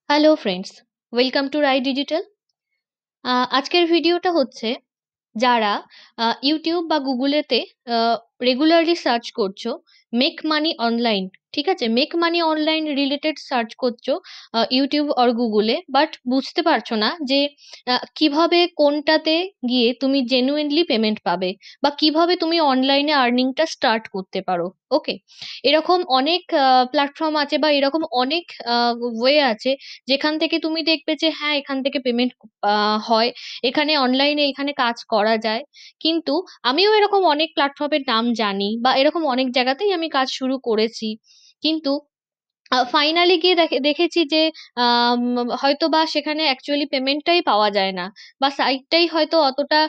Hello friends, welcome to Rai digital. আজকের ভিডিওটা হচ্ছে যারা ইউটিউব বা গুগলেতে রেগুলারলি সার্চ করছো মেক মানি অনলাইন, ঠিক আছে, make money online related search করছো ইউটিউব আর গুগলে, বাট বুঝতে পারছো না যে কিভাবে কোনটাতে গিয়ে তুমি জেনুইনলি পেমেন্ট পাবে বা কিভাবে তুমি অনলাইনে আর্নিংটা স্টার্ট করতে পারো। ওকে, এরকম অনেক প্ল্যাটফর্ম আছে বা এরকম অনেক ওয়ে আছে যেখান থেকে তুমি দেখবে যে হ্যাঁ, এখান থেকে পেমেন্ট হয়, এখানে অনলাইনে এখানে কাজ করা যায়। কিন্তু আমিও এরকম অনেক প্ল্যাটফর্মের নাম জানি বা এরকম অনেক জায়গাতেই আমি কাজ শুরু করেছি, কিন্তু ফাইনালি গিয়ে দেখেছি যে হয়তো বা সেখানে অ্যাকচুয়ালি পেমেন্টটাই পাওয়া যায় না, বা সাইটটাই হয়তো অতটা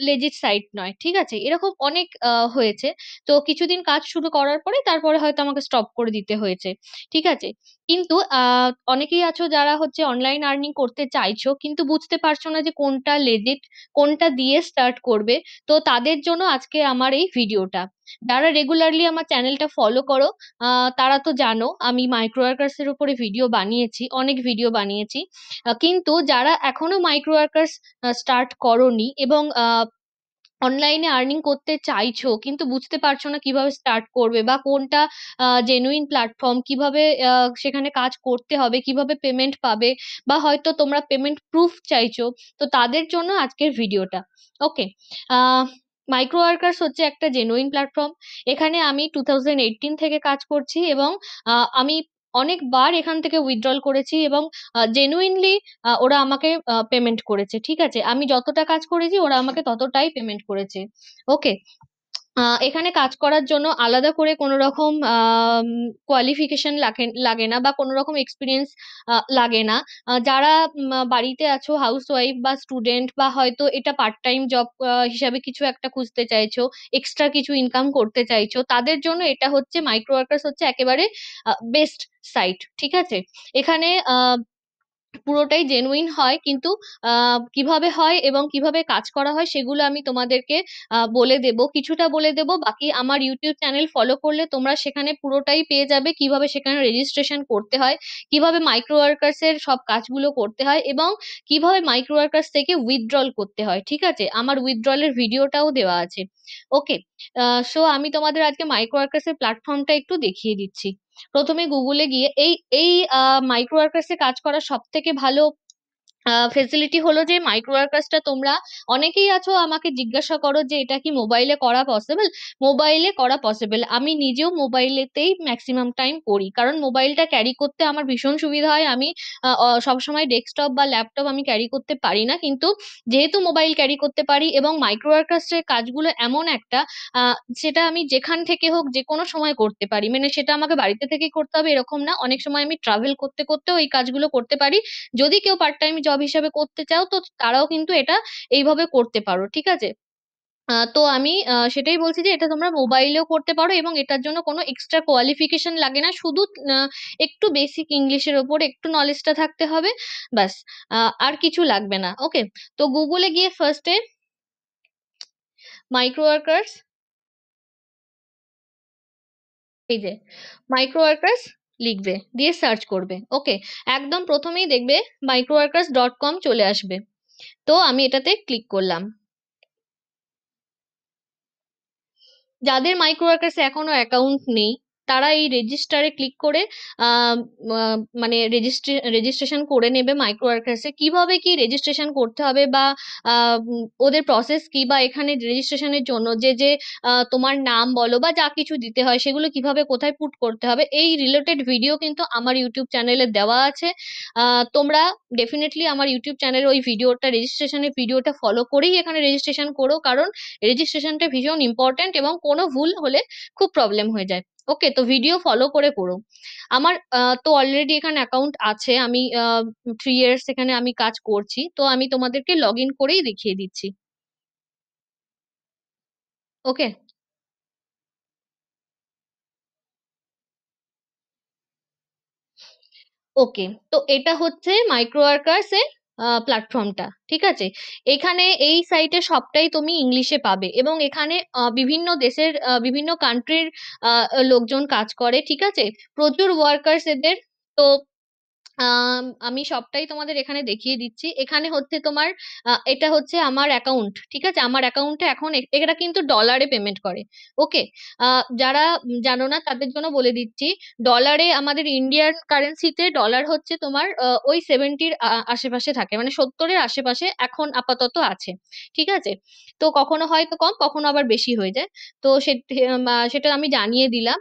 লেজিট সাইট নয়, ঠিক আছে, এরকম অনেক হয়েছে। তো কিছুদিন কাজ শুরু করার পরে তারপরে হয়তো আমাকে স্টপ করে দিতে হয়েছে, ঠিক আছে। কিন্তু অনেকেই আছো যারা হচ্ছে অনলাইন আর্নিং করতে চাইছো কিন্তু বুঝতে পারছো না যে কোনটা লেজিট, কোনটা দিয়ে স্টার্ট করবে। তো তাদের জন্য আজকে আমার এই ভিডিওটা। যারা রেগুলারলি আমার চ্যানেলটা ফলো করো তারা তো জানো আমি মাইক্রো ওয়ার্কার্স এর উপরে ভিডিও বানিয়েছি, অনেক ভিডিও বানিয়েছি। কিন্তু যারা এখনো মাইক্রো ওয়ার্কার্স স্টার্ট করোনি এবং অনলাইনে আর্নিং করতে চাইছো কিন্তু বুঝতে পারছো না কিভাবে স্টার্ট করবে বা কোনটা জেনুইন প্ল্যাটফর্ম, কিভাবে সেখানে কাজ করতে হবে, কিভাবে পেমেন্ট পাবে, বা হয়তো তোমরা পেমেন্ট প্রুফ চাইছো, তো তাদের জন্য আজকের ভিডিওটা। ওকে, মাইক্রো ওয়ার্কার্স হচ্ছে একটা জেনুইন প্ল্যাটফর্ম। এখানে আমি 2018 থেকে কাজ করছি এবং আমি অনেকবার এখান থেকে উইথড্রল করেছি এবং জেনুইনলি ওরা আমাকে পেমেন্ট করেছে, ঠিক আছে, আমি যতটা কাজ করেছি ওরা আমাকে ততটাই পেমেন্ট করেছে। ওকে, এখানে কাজ করার জন্য আলাদা করে কোনো রকম কোয়ালিফিকেশন লাগে লাগে না বা কোনো রকম এক্সপিরিয়েন্স লাগে না। যারা বাড়িতে আছো, হাউস ওয়াইফ বা স্টুডেন্ট, বা হয়তো এটা পার্ট টাইম জব হিসাবে কিছু একটা খুঁজতে চাইছো, এক্সট্রা কিছু ইনকাম করতে চাইছো, তাদের জন্য এটা হচ্ছে মাইক্রো ওয়ার্কার্স হচ্ছে একেবারে বেস্ট সাইট, ঠিক আছে। এখানে পুরোটাই জেনুইন হয়, কিন্তু কিভাবে হয় এবং কিভাবে কাজ করা হয় সেগুলো আমি তোমাদেরকে বলে দেব, কিছুটা বলে দেব, বাকি আমার ইউটিউব চ্যানেল ফলো করলে তোমরা সেখানে পুরোটাই পেয়ে যাবে কিভাবে সেখানে রেজিস্ট্রেশন করতে হয়, কিভাবে মাইক্রো ওয়ার্কার্স এর সব কাজগুলো করতে হয় এবং কিভাবে মাইক্রো ওয়ার্কার্স থেকে উইথড্রল করতে হয়, ঠিক আছে, আমার উইথড্রলের ভিডিওটাও দেওয়া আছে। ওকে, সো আমি তোমাদের আজকে মাইক্রো ওয়ার্কার্স এর প্ল্যাটফর্মটা একটু দেখিয়ে দিচ্ছি। প্রথমে গুগলে গিয়ে এই এই মাইক্রো ওয়ার্কার্সে কাজ করার সব থেকে ভালো ফেসিলিটি হলো যে মাইক্রো ওয়ার্কার্সটা তোমরা অনেকেই আছো আমাকে জিজ্ঞাসা করো যে এটা কি মোবাইলে করা পসিবল। মোবাইলে করা পসিবল, আমি নিজেও মোবাইলেতেই ম্যাক্সিমাম টাইম করি, কারণ মোবাইলটা ক্যারি করতে আমার ভীষণ সুবিধা হয়। আমি সবসময় ডেস্কটপ বা ল্যাপটপ আমি ক্যারি করতে পারি না, কিন্তু যেহেতু মোবাইল ক্যারি করতে পারি এবং মাইক্রো ওয়ার্কার্সের কাজগুলো এমন একটা সেটা আমি যেখান থেকে হোক যে কোনো সময় করতে পারি, মানে সেটা আমাকে বাড়িতে থেকেই করতে হবে এরকম না, অনেক সময় আমি ট্রাভেল করতে করতেও এই কাজগুলো করতে পারি। যদি কেউ পার্ট টাইম জব হিসেবে করতে চাও তো তারাও কিন্তু এটা এইভাবে করতে পারো, ঠিক আছে। তো আমি সেটাই বলছি যে এটা তোমরা মোবাইলেও করতে পারো এবং এটার জন্য কোনো এক্সট্রা কোয়ালিফিকেশন লাগে না, শুধু একটু বেসিক ইংলিশের ওপর একটু নলেজটা থাকতে হবে, ব্যাস। আর কিছু লাগবে না। ওকে, তো গুগলে গিয়ে ফার্স্টে মাইক্রো ওয়ার্কার্স, এই যে মাইক্রো ওয়ার্কার্স লিখবে, দিয়ে সার্চ করবে। ওকে, একদম প্রথমেই দেখবে microworkers.com চলে আসবে। তো আমি এটাতে ক্লিক করলাম। যাদের মাইক্রো ওয়ার্কার্সে এখনো অ্যাকাউন্ট নেই তারা এই রেজিস্টারে ক্লিক করে আহ, মানে রেজিস্ট্রেশন করে নেবে মাইক্রো ওয়ার্কার্সে। কিভাবে কি রেজিস্ট্রেশন করতে হবে বা ওদের প্রসেস কি, বা এখানে রেজিস্ট্রেশনের জন্য যে যে তোমার নাম বলো বা যা কিছু দিতে হয় সেগুলো কিভাবে কোথায় পুট করতে হবে, এই রিলেটেড ভিডিও কিন্তু আমার ইউটিউব চ্যানেলে দেওয়া আছে। তোমরা ডেফিনেটলি আমার ইউটিউব চ্যানেলের ওই ভিডিওটা, রেজিস্ট্রেশনের ভিডিওটা ফলো করেই এখানে রেজিস্ট্রেশন করো, কারণ রেজিস্ট্রেশনটা ভীষণ ইম্পর্ট্যান্ট এবং কোনো ভুল হলে খুব প্রবলেম হয়ে যায়। ওকে, তো ভিডিও ফলো করে করো। আমার তো অলরেডি এখানে অ্যাকাউন্ট আছে, আমি 3 ইয়ার্স এখানে আমি কাজ করছি, তো আমি তোমাদেরকে লগ ইন করেই দেখিয়ে দিচ্ছি। ওকে, ওকে, তো এটা হচ্ছে মাইক্রো ওয়ার্কার্স এর প্ল্যাটফর্মটা, ঠিক আছে। এখানে এই সাইটে সবটাই তুমি ইংলিশে পাবে এবং এখানে বিভিন্ন দেশের বিভিন্ন কান্ট্রির লোকজন কাজ করে, ঠিক আছে, প্রচুর ওয়ার্কার্স এদের। তো আমি সবটাই তোমাদের এখানে দেখিয়ে দিচ্ছি। এখানে হচ্ছে তোমার এটা হচ্ছে আমার অ্যাকাউন্ট, ঠিক আছে? আমার অ্যাকাউন্টে এখন এটা কিন্তু ডলারে পেমেন্ট করে। ওকে, যারা জানো না তাদের জন্য বলে দিচ্ছি। ডলারে, আমাদের ইন্ডিয়ান কারেন্সিতে ডলার হচ্ছে তোমার ওই 70-র আশেপাশে থাকে, মানে 70-এর আশেপাশে এখন আপাতত আছে, ঠিক আছে? তো কখনো হয়তো কম, কখনো আবার বেশি হয়ে যায়। তো সেটা আমি জানিয়ে দিলাম।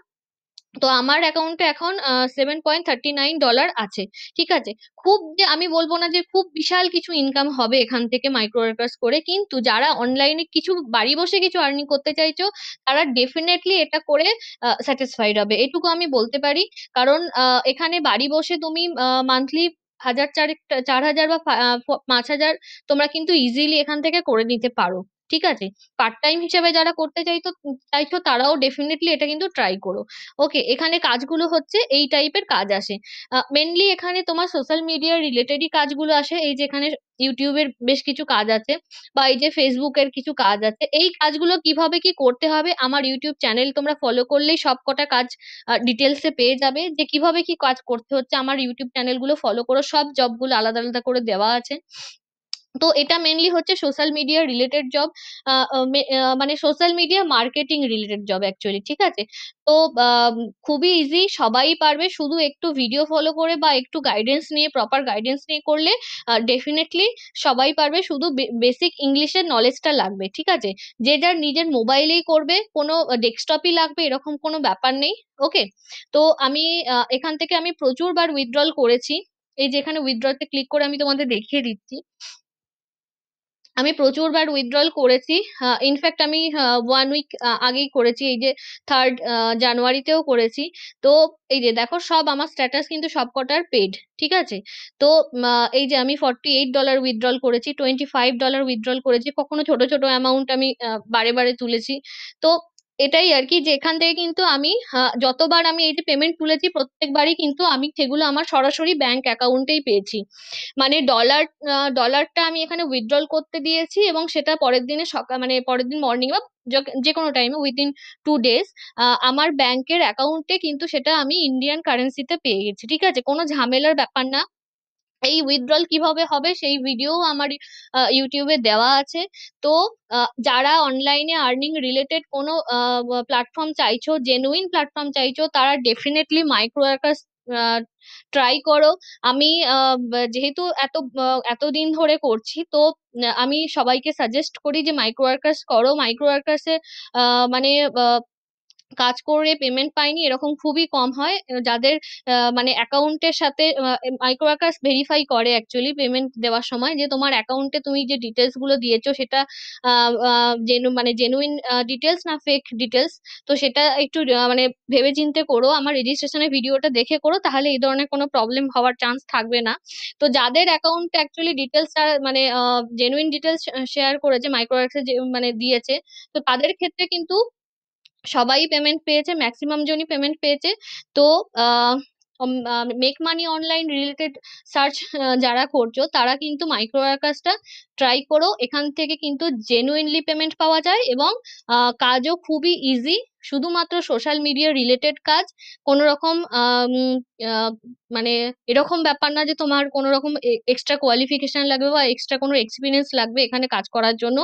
তো আমার অ্যাকাউন্টে এখন $7.39 আছে, ঠিক আছে? খুব যে আমি বলবো না যে খুব বিশাল কিছু ইনকাম হবে এখান থেকে মাইক্রো ওয়ার্কার্স করে, কিন্তু যারা অনলাইনে কিছু বাড়ি বসে কিছু আর্নিং করতে চাইছো তারা ডেফিনেটলি এটা করে স্যাটিসফাইড হবে, এটুকু আমি বলতে পারি। কারণ এখানে বাড়ি বসে তুমি মান্থলি 1,000 4,000 বা 5,000 তোমরা কিন্তু ইজিলি এখান থেকে করে নিতে পারো, ঠিক আছে? পার্ট টাইম হিসেবে যারা করতে চাইছো তারাও ডেফিনেটলি এটা কিন্তু ট্রাই করো। ওকে, এখানে কাজগুলো হচ্ছে এই টাইপের কাজ আসে। মেনলি এখানে তোমার সোশ্যাল মিডিয়া রিলেটেডই কাজগুলো আসে, এই যে এখানে ইউটিউবের বেশ কিছু কাজ আছে, বা এই যে ফেসবুকের কিছু কাজ আছে। এই কাজগুলো কিভাবে কি করতে হবে আমার ইউটিউব চ্যানেল তোমরা ফলো করলেই সব কটা কাজ ডিটেলসে পেয়ে যাবে, যে কিভাবে কি কাজ করতে হচ্ছে। আমার ইউটিউব চ্যানেলগুলো ফলো করো, সব জবগুলো আলাদা আলাদা করে দেওয়া আছে। তো এটা মেনলি হচ্ছে সোশ্যাল মিডিয়া রিলেটেড জব, মানে social media marketing related job actually, ঠিক আছে? তো আম, খুবই ইজি, সবাই পারবে, শুধু একটু ভিডিও ফলো করে বা একটু গাইডেন্স নিয়ে, প্রপার গাইডেন্স নিয়ে করলে ডেফিনেটলি সবাই পারবে। শুধু বেসিক ইংলিশের নলেজটা লাগবে, ঠিক আছে? যে যার নিজের মোবাইলেই করবে, কোনো ডেস্কটপই লাগবে এরকম কোনো ব্যাপার নেই। ওকে, তো আমি এখান থেকে আমি প্রচুর বার উইথড্রল করেছি। এই যে এখানে উইথড্রতে ক্লিক করে আমি তোমাদের দেখিয়ে দিচ্ছি, আমি প্রচুর বার উইথড্রল করেছি। ইনফ্যাক্ট আমি 1 উইক আগেই করেছি, এই যে 3rd জানুয়ারিতেও করেছি। তো এই যে দেখো, সব আমার স্ট্যাটাস কিন্তু সবকটার পেড, ঠিক আছে? তো এই যে আমি $48 উইথড্রল করেছি, $25 উইথড্রল করেছি, কখনো ছোট ছোট অ্যামাউন্ট আমি বারে বারে তুলেছি। তো এটাই আর কি, যে এখান থেকে কিন্তু আমি যতবার আমি এই যে পেমেন্ট তুলেছি প্রত্যেকবারই কিন্তু আমি সেগুলো আমার সরাসরি ব্যাংক অ্যাকাউন্টেই পেয়েছি। মানে ডলারটা আমি এখানে উইথড্রল করতে দিয়েছি, এবং সেটা পরের দিনে সকাল, মানে পরের দিন মর্নিং বা যে কোনো টাইমে উইদিন 2 ডেজ আমার ব্যাংকের অ্যাকাউন্টে কিন্তু সেটা আমি ইন্ডিয়ান কারেন্সিতে পেয়ে গেছি, ঠিক আছে? কোনো ঝামেলার ব্যাপার না। এই উইথড্রল কিভাবে হবে সেই ভিডিও আমার ইউটিউবে দেওয়া আছে। তো যারা অনলাইনে আর্নিং রিলেটেড কোনো প্ল্যাটফর্ম চাইছো, জেনুইন প্ল্যাটফর্ম চাইছো, তারা ডেফিনেটলি মাইক্রো ওয়ার্কার্স ট্রাই করো। আমি যেহেতু এতদিন ধরে করছি, তো আমি সবাইকে সাজেস্ট করি যে মাইক্রো ওয়ার্কার্স করো। মাইক্রো ওয়ার্কার্সে মানে কাজ করে পেমেন্ট পাইনি এরকম খুবই কম হয়। যাদের মানে অ্যাকাউন্টের সাথে মাইক্রো ওয়ার্কার্স ভেরিফাই করে অ্যাকচুয়ালি পেমেন্ট দেওয়ার সময়, যে তোমার অ্যাকাউন্টে তুমি যে ডিটেলস গুলো দিয়েছো সেটা মানে জেনুইন ডিটেলস না ফেক ডিটেলস। তো সেটা একটু মানে ভেবেচিন্তে করো, আমার রেজিস্ট্রেশনের ভিডিওটা দেখে করো, তাহলে এই ধরনের কোনো প্রবলেম হওয়ার চান্স থাকবে না। তো যাদের অ্যাকাউন্টে অ্যাকচুয়ালি ডিটেলস মানে জেনুইন ডিটেলস শেয়ার করেছে মাইক্রো ওয়ার্কার্স, মানে দিয়েছে, তো তাদের ক্ষেত্রে কিন্তু সবাই পেমেন্ট পেয়েছে, ম্যাক্সিমাম জনই পেমেন্ট পেয়েছে। তো make money online related search যারা করছো তারা কিন্তু মাইক্রো ওয়ার্কার্সটা ট্রাই করো। এখান থেকে কিন্তু জেনুইনলি পেমেন্ট পাওয়া যায়, এবং কাজও খুবই ইজি। শুধুমাত্র সোশ্যাল মিডিয়া রিলেটেড কাজ, কোনো রকম আহ, মানে এরকম ব্যাপার না যে তোমার কোনো রকম এক্সট্রা কোয়ালিফিকেশন লাগবে বা এক্সট্রা কোনো এক্সপিরিয়েন্স লাগবে এখানে কাজ করার জন্য।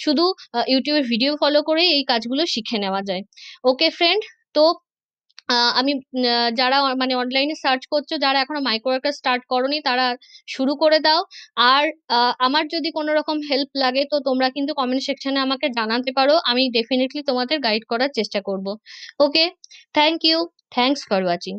শুধু ইউটিউবে ভিডিও ফলো করে এই কাজগুলো শিখে নেওয়া যায়। ওকে ফ্রেন্ড, তো আমি যারা মানে অনলাইনে সার্চ করছো, যারা এখনো মাইক্রো ওয়ার্কার স্টার্ট করোনি, তারা শুরু করে দাও। আর আমার যদি কোনো রকম হেল্প লাগে তো তোমরা কিন্তু কমেন্ট সেকশনে আমাকে জানাতে পারো, আমি ডেফিনেটলি তোমাদের গাইড করার চেষ্টা করব। Okay, thank you, thanks for watching.